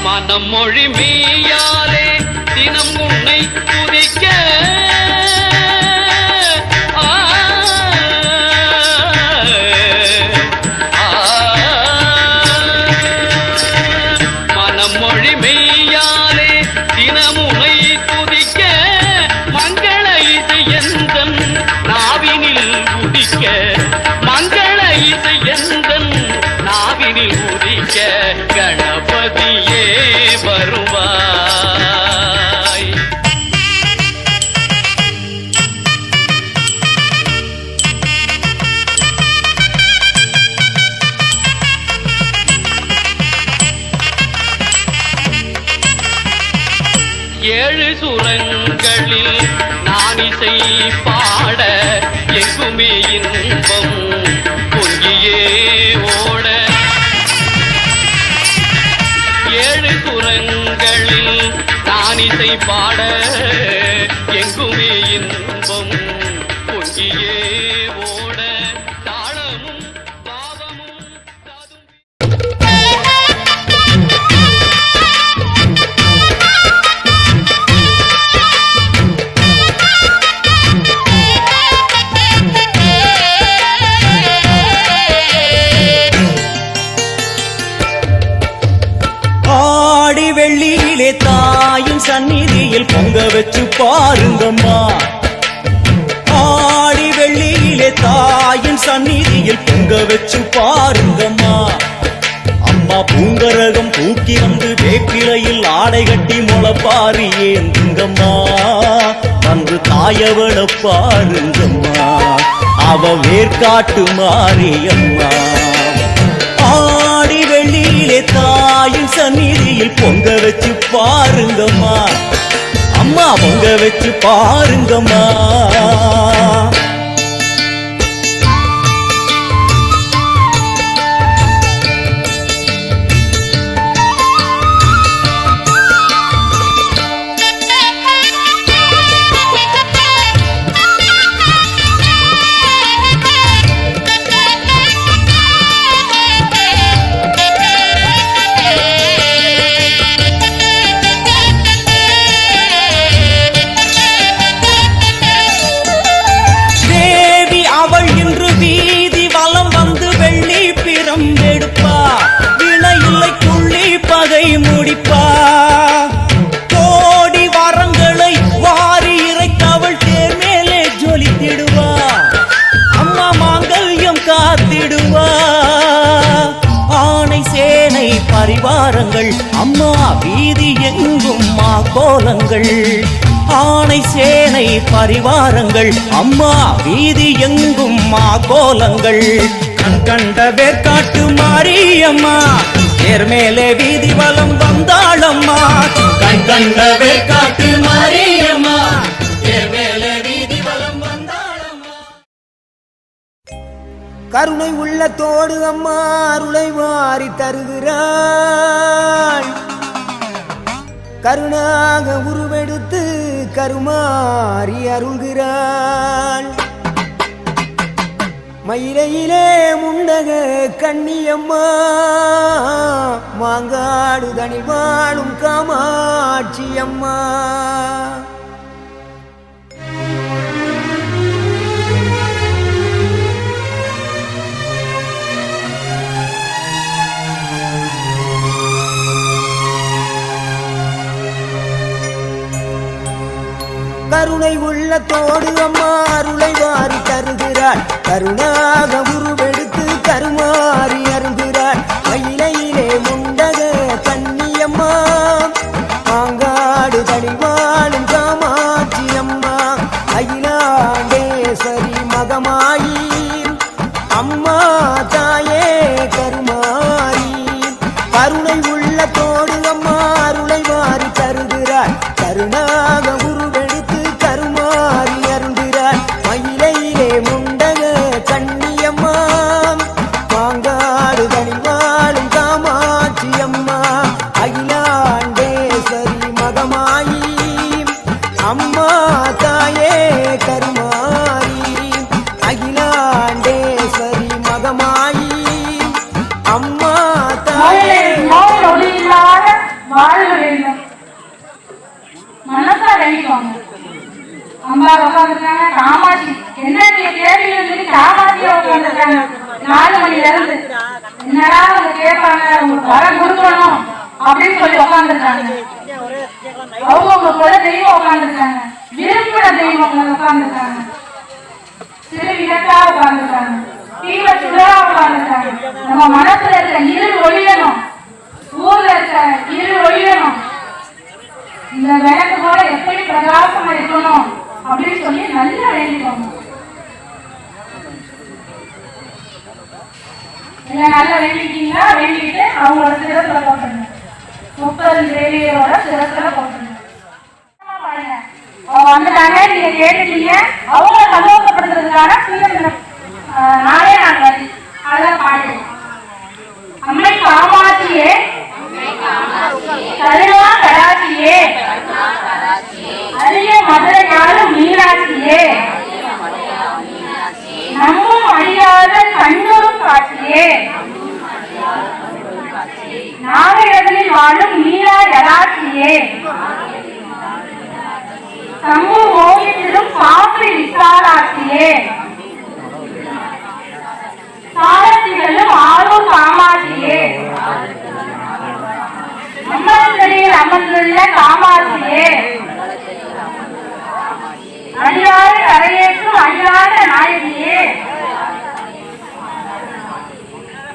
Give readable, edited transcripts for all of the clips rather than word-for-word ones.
மனம் மொழி மெய்யாலே தினம் உன்னை துதிக்க மனம் மொழி மெய்யாலே தினம் உன்னை துதிக்க மங்கள இசை எந்தன் நாவினில் உதிக்க மங்கள இசை எந்தன் நாவினில் உதிக்க கணபதியே வருவாய். ஏழு சுரங்களில் நான் இசை பாட எங்குமே இன்பம் பொங்கியே ஓட ஏழு சுரங்களில் நான் இசை பாட எங்குமே இன்பம் பொங்கியே ஓட தாளமும் பாவமும் வெள்ளியிலே தாயின் சந்நிதியில் பொங்க வச்சு பாருங்கம்மா. ஆடி வெள்ளியிலே தாயின் சந்நிதியில் பொங்க வச்சு பாருங்கம்மா. அம்மா பூங்கரகம் தூக்கி வந்து வேப்பிலையில் ஆடை கட்டி முளைப்பாரி ஏந்துங்கம்மா. வந்து தாயவள பாருங்கம்மா, அவ வேர்காட்டு மாரியம்மா. ஆடி வெள்ளியிலே தாயின் சந்நிதியில் பொங்க வச்சு பாருங்கம்மா. அம்மா பொங்க வச்சு பாருங்கம்மா. முடிப்பா கோடி வரங்களை வாரி இறைத்தவள் தேர் மேலே ஜொலித்திடுவா. அம்மா மாங்கல்யம் காத்திடுவா. ஆனை சேனை பரிவாரங்கள் அம்மா வீதி எங்கும் மா கோலங்கள். ஆனை சேனை பரிவாரங்கள் அம்மா வீதி எங்கும் மா கோலங்கள். கண் கண்ட வேர்காட்டு மாரியம்மா தேர் மேலே வீதி வலம் வந்தாளம்மா. கண் கண்ட வேர்காட்டு மாரியம்மா தேர் மேலே வீதி வலம் வந்தாளம்மா. கருணை உள்ளத்தோடு அம்மா அருளை வாரி தருகிறாள். கருணாக உருவெடுத்து கருமாறி அருள்கிறாள். மயிலையிலே முண்டக கண்ணியம்மா மாங்காடு தனி வாழும் காமாட்சி அம்மா. கருணை உள்ளத்தோடு அம்மா அருளை வாரி தருகிறாள். கருணாக உருவெடுத்து கருமாறி அருள்கிறாள். மயிலையிலே முண்டக கன்னியம்மா மாங்காடு தனிவாழும் காமாட்சி அம்மா. அகிலாண்டேஸ்வரி மகமாயி அம்மா தாயே கருமாரி. கருணை உள்ளத்தோடு அம்மா அருளை வாரி தருகிறாள். கருணாக உருவெடுத்து கருமாறி அருள்கிறாள். மயிலையிலே முண்டக கண்ணியம்மா மாங்கா அம்மா உட்காந்துருக்காங்க, காமாட்சி என்ன நீங்க கேள்வி சொல்லி காமாட்சியா உட்காந்துருக்காங்க 4 மணில இருந்து. என்னடா அவங்க கேட்பாங்க, உங்களுக்கு வர கொடுக்கணும் அப்படின்னு சொல்லி உட்காந்துருக்காங்க. அவங்க கூட தெய்வம் உட்காந்துருக்காங்க, விரும்பின தெய்வம் உட்காந்துருக்காங்க, சிறு விளக்கா உட்காந்துருக்காங்க, தீவிர சுடரா உட்காந்துருக்காங்க. நம்ம மனசுல இருக்கிற இருள் ஒழியணும், ஊர்ல இருக்கிற இருள் ஒழியணும், இந்த விளக்கு போல எப்படி பிரகாசமா இருக்கணும் அப்படின்னு சொல்லி நல்லா வேண்டிக்கோங்க. இல்ல நல்லா வேண்டிக்கிட்டீங்களா? வேண்டிக்கிட்டு அவங்களோட சிரத்துல போட்டுருங்க, 30 தேவியரோட சிரத்துல போட்டுருங்க. பாருங்க, அவங்க வந்துட்டாங்க, நீங்க கேட்டுட்டீங்க, அவங்கள சந்தோஷப்படுத்துறதுக்கான நாளே நாங்கள் அதான் பாடுவோம். அம்மை காமாட்சியே கருணா கடாட்சியே அரிய மதுரையாளும் மீனாட்சியே நம்மும் அறியாத கண்ணூரும் காட்சியே நாகரகனில் வாழும் மீனா யதாட்சியே சமூக ஓவியத்திலும் சாஸ்திரி விசாலாட்சியே சாரத்திகளும் ஆரூர் காமாட்சியே அம்மனில் அமர்ந்துள்ள காமாட்சியே அடியாறு கரையேற்றும் அடியாத நாயகியே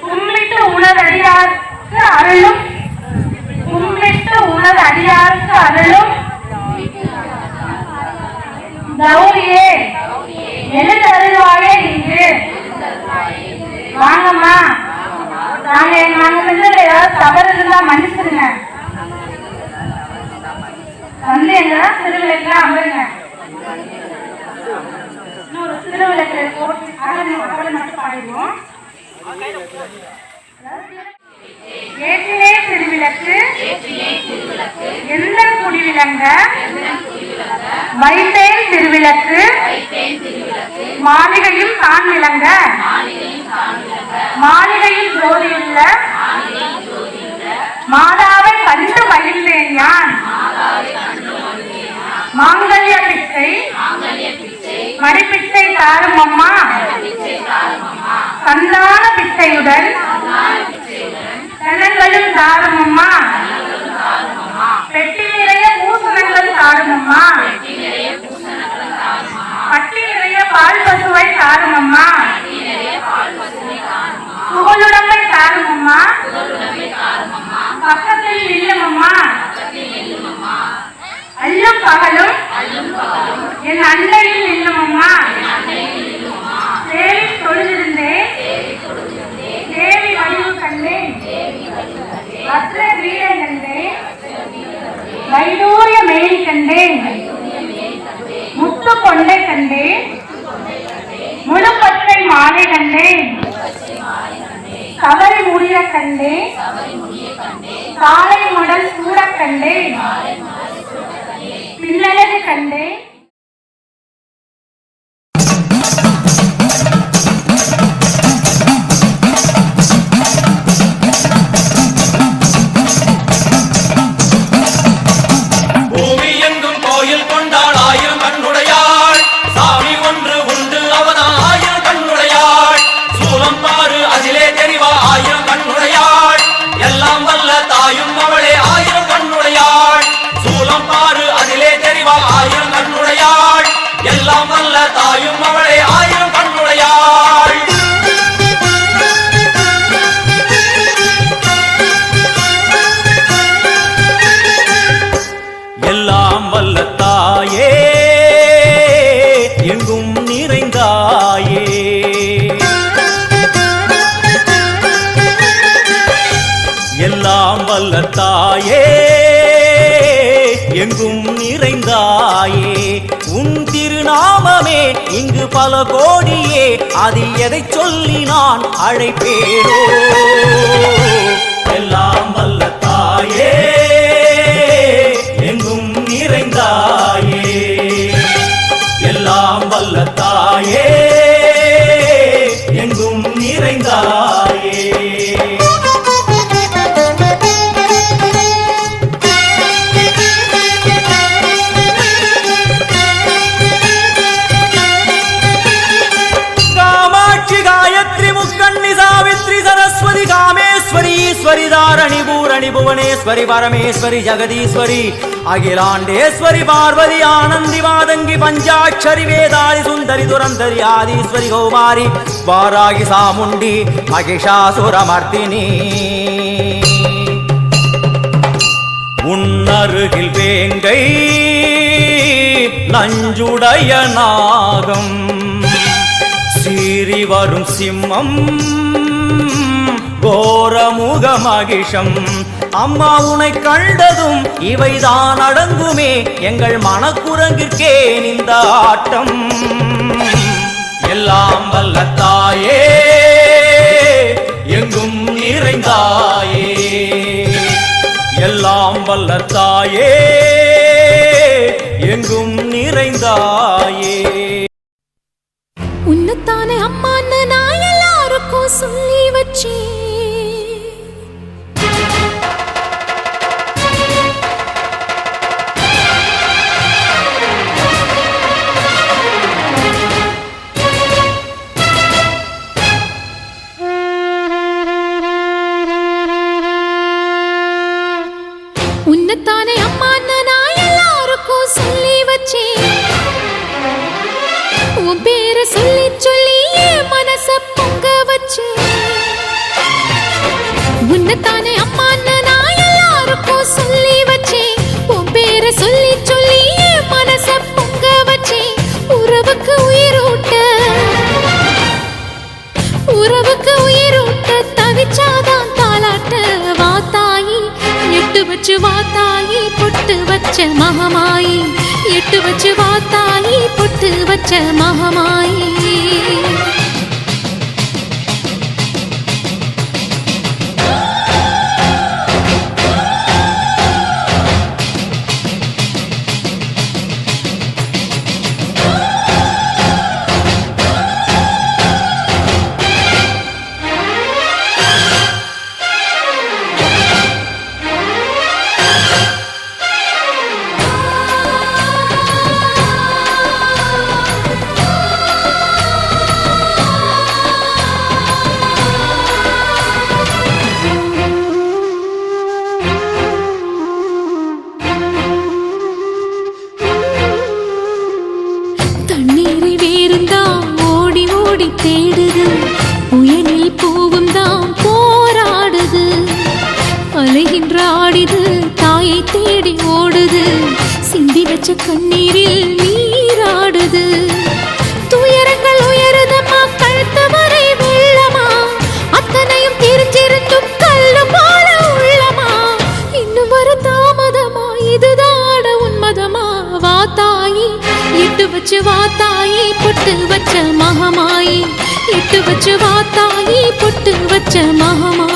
கும்பிட்டு உணரடியாருக்கு அருளும் கும்பிட்டு உணரடியாருக்கு அருளும் கௌரியே எழுதருள்வாயே இங்கு வாங்கம்மா. நாங்க ஏதாவது தவறு இருந்தா மன்னிச்சிருங்க, வந்து எங்கதான் திருவிழா அமருங்க. இன்னொரு திருவிழா போட்டு மட்டும் பாடிடுவோம். ஏற்றினே திருவிளக்கு எந்த குடிவிலங்க வைத்தேன் திருவிளக்கு மாளிகையும் தான் விளங்க மாளிகையில் ஜோதியுள்ள மாதாவை கண்டு மகிழ்ந்தேன் யான் மாங்கல்ய பிச்சை மடிப்பிச்சை தாரும் அம்மா சந்தான பிச்சையுடன் தனங்களும் தாரும் அம்மா பெட்டி நிறைய பூசணங்கள் தாரும் அம்மா பட்டி நிறைய பால் பசுவை தாரும் அம்மா புகழுடம்பை தாரும் அம்மா பக்கத்தில் நில்லும் அம்மா அல்லும் பகலும் என் அண்டையில் நில்லும் அம்மா தேவி தொழுதிருந்தேன் தேவி வடிவு கண்டேன் அற்ற வீரை கண்டேன் வைடூரிய மேல் கண்டேன் முத்து கொண்டை கண்டேன் முழுப்பற்றை மாலை கண்டேன் கவரி முடிய கண்டேன் காலை முடல் சூட கண்டேன் பின்னழகு கண்டேன் எல்லாம் வல்ல தாயே எங்கும் நிறைந்தாயே உன் திருநாமமே இங்கு பல கோடியே அதில் எதை சொல்லி நான் அழைப்பேனோ எல்லாம் வல்ல தாயே எங்கும் நிறைந்தாயே எல்லாம் வல்ல தாயே எங்கும் நிறைந்தாயே முன்னணி புவனேஸ்வரி பரமேஸ்வரி ஜெகதீஸ்வரி அகிலாண்டேஸ்வரி பார்வதி ஆனந்தி மாதங்கி பஞ்சாட்சரி வேதாளி சுந்தரி துரந்தரி ஆதீஸ்வரி கௌமாரி வாராகி சாமுண்டி மகிஷாசுரமர்த்தினி உன்னருகில் வேங்கை நஞ்சுடைய நாகம் சீறி வரும் சிம்மம் கோரமுக மகிஷம் அம்மா உனை கண்டதும் இவைதான் அடங்குமே எங்கள் மனக்குரங்கிற்கே இந்த ஆட்டம் எல்லாம் வல்ல தாயே எங்கும் நிறைந்தாயே எல்லாம் வல்ல தாயே எங்கும் நிறைந்தாயே உன்னத்தானே அம்மான்னு நான் எல்லாருக்கும் சொல்லி வச்சேன் உன்னத்தானே அம்மான்னு நான் எல்லாருக்கும் சொல்லி வச்சேன் உன் பேரை சொல்லி சொல்லி என் மனச பொங்க வச்சேன் உன்னத்தானே அம்மான்னு நான் எல்லாருக்கும் சொல்லி வச்சேன் உன் பேரை சொல்லி சொல்லி என் மனச பொங்க வச்சேன் உறவுக்கு உயிரூட்ட தவிச்சாதான் தாலாட்ட வாத்தாயி எட்டு வச்சு வாத்தாயி பொட்டு வச்ச மகமாயி எட்டு வச்சு வாத்தாயி பொட்டு வச்ச மகமாயி தேடுது புயலில் பூவும் தான் போராடுது அலைகின்ற ஆடிது தாயை தேடி ஓடுது சிந்தி வச்ச கண்ணீரில் நீராடுது துயரங்கள் உயருதம்மா கழுத்து வரை வெள்ளமா அத்தனையும் தெரிஞ்சிருந்தும் கல்லு போல உள்ளமா இன்னும் வர தாமதமா இதுதாட உன்மதமா வா தாயி எட்டு வச்சு வா தாயி பொட்டு வச்ச மகமாயி எட்டு வச்சு வா தாயி பொட்டு வச்ச மகமா